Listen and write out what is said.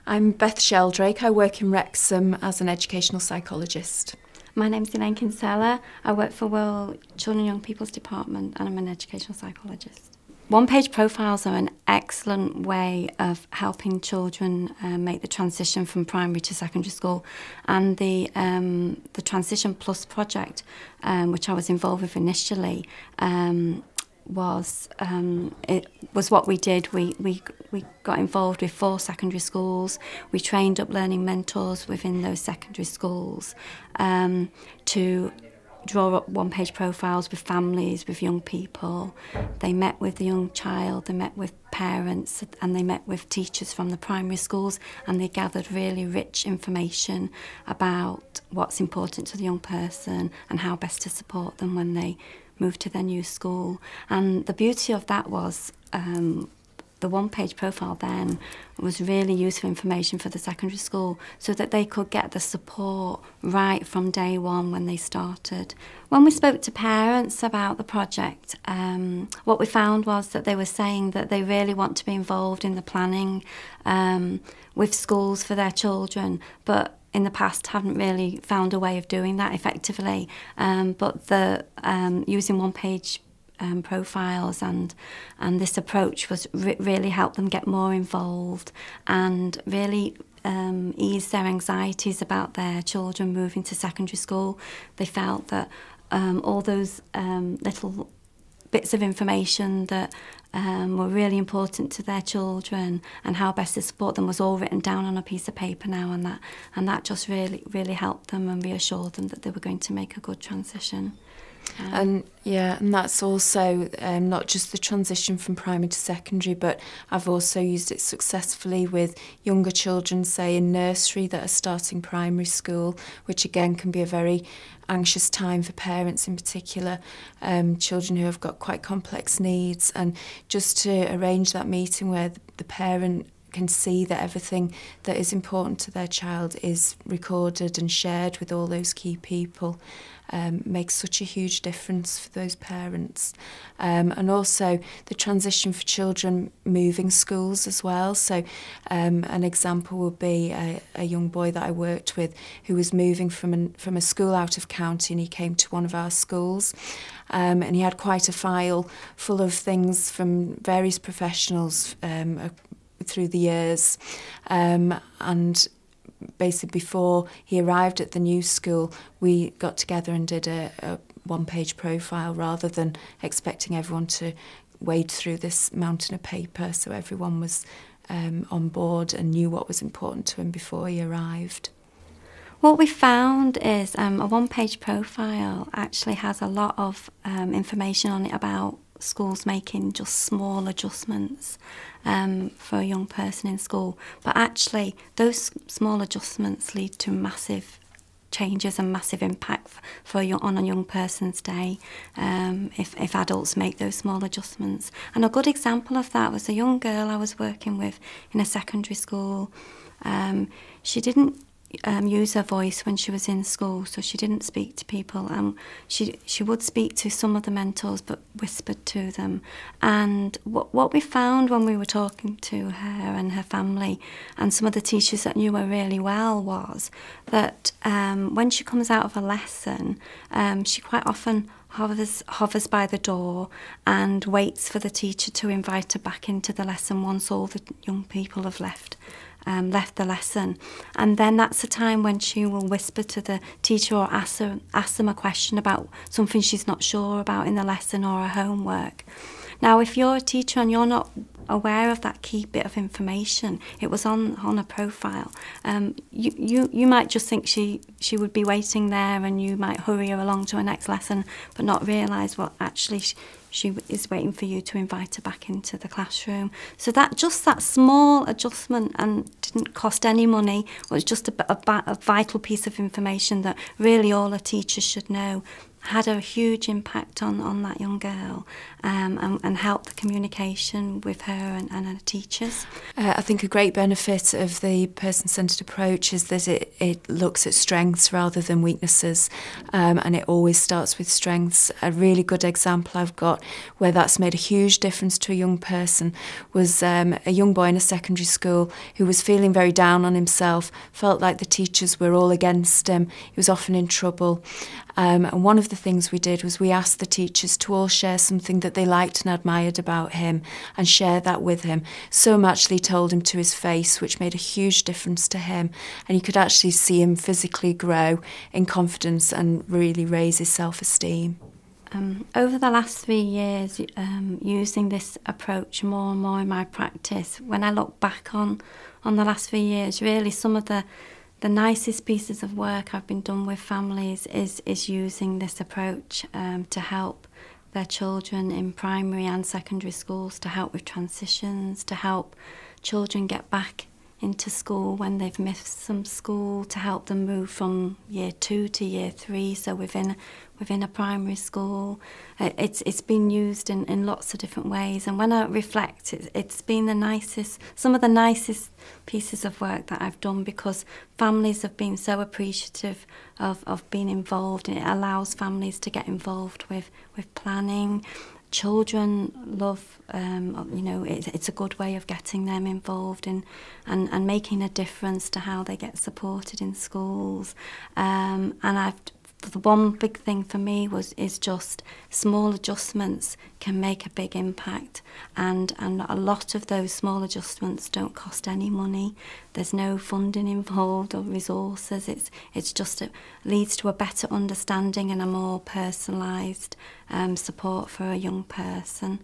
I'm Beth Sheldrake. I work in Wrexham as an educational psychologist. My name's Elaine Kinsella. I work for World Children and Young People's Department and I'm an educational psychologist. One-page profiles are an excellent way of helping children make the transition from primary to secondary school, and the Transition Plus project, which I was involved with initially, was what we did. We got involved with 4 secondary schools. We trained up learning mentors within those secondary schools to draw up one-page profiles with families, with young people. They met with the young child, they met with parents, and they met with teachers from the primary schools, and they gathered really rich information about what's important to the young person and how best to support them when they move to their new school. And the beauty of that was the one-page profile then was really useful information for the secondary school so that they could get the support right from day one when they started. When we spoke to parents about the project, what we found was that they were saying that they really want to be involved in the planning with schools for their children, but in the past haven't really found a way of doing that effectively. But using one-page profiles and this approach was really helped them get more involved and really ease their anxieties about their children moving to secondary school. They felt that all those little bits of information that were really important to their children and how best to support them was all written down on a piece of paper now, and that just really helped them and reassured them that they were going to make a good transition. And that's also not just the transition from primary to secondary, but I've also used it successfully with younger children, say in nursery, that are starting primary school, which again can be a very anxious time for parents in particular, children who have got quite complex needs, and just to arrange that meeting where the parent can see that everything that is important to their child is recorded and shared with all those key people makes such a huge difference for those parents. And also the transition for children moving schools as well. So an example would be a young boy that I worked with who was moving from a school out of county, and he came to one of our schools. And he had quite a file full of things from various professionals through the years, and basically before he arrived at the new school we got together and did a one-page profile rather than expecting everyone to wade through this mountain of paper, so everyone was on board and knew what was important to him before he arrived. What we found is a one-page profile actually has a lot of information on it about schools making just small adjustments for a young person in school, but actually those small adjustments lead to massive changes and massive impact on a young person's day if adults make those small adjustments. And a good example of that was a young girl I was working with in a secondary school. She didn't use her voice when she was in school, so she didn't speak to people. She would speak to some of the mentors but whispered to them. And what we found when we were talking to her and her family and some of the teachers that knew her really well was that when she comes out of a lesson, she quite often hovers by the door and waits for the teacher to invite her back into the lesson once all the young people have left the lesson. And then that's the time when she will whisper to the teacher or ask them a question about something she's not sure about in the lesson or her homework. Now, if you're a teacher and you're not aware of that key bit of information, it was on a profile, you might just think she would be waiting there and you might hurry her along to her next lesson but not realise what actually she is waiting for you to invite her back into the classroom. So that small adjustment, and didn't cost any money, was just a vital piece of information that really all a teacher should know had a huge impact on that young girl, and helped the communication with her and her teachers. I think a great benefit of the person-centred approach is that it looks at strengths rather than weaknesses, and it always starts with strengths. A really good example I've got where that's made a huge difference to a young person was a young boy in a secondary school who was feeling very down on himself, felt like the teachers were all against him, he was often in trouble. And one of the things we did was we asked the teachers to all share something that they liked and admired about him and share that with him. Some actually told him to his face, which made a huge difference to him. And you could actually see him physically grow in confidence and really raise his self-esteem. Over the last 3 years, using this approach more and more in my practice, when I look back on the last 3 years, really some of the nicest pieces of work I've been done with families is using this approach to help their children in primary and secondary schools, to help with transitions, to help children get back into school when they've missed some school, to help them move from year 2 to year 3, so within a primary school. It's been used in lots of different ways, and when I reflect, it's been some of the nicest pieces of work that I've done, because families have been so appreciative of being involved, and it allows families to get involved with planning. Children love, it's a good way of getting them involved in and making a difference to how they get supported in schools. And the one big thing for me is just small adjustments can make a big impact, and a lot of those small adjustments don't cost any money. There's no funding involved or resources. It's just it leads to a better understanding and a more personalised support for a young person.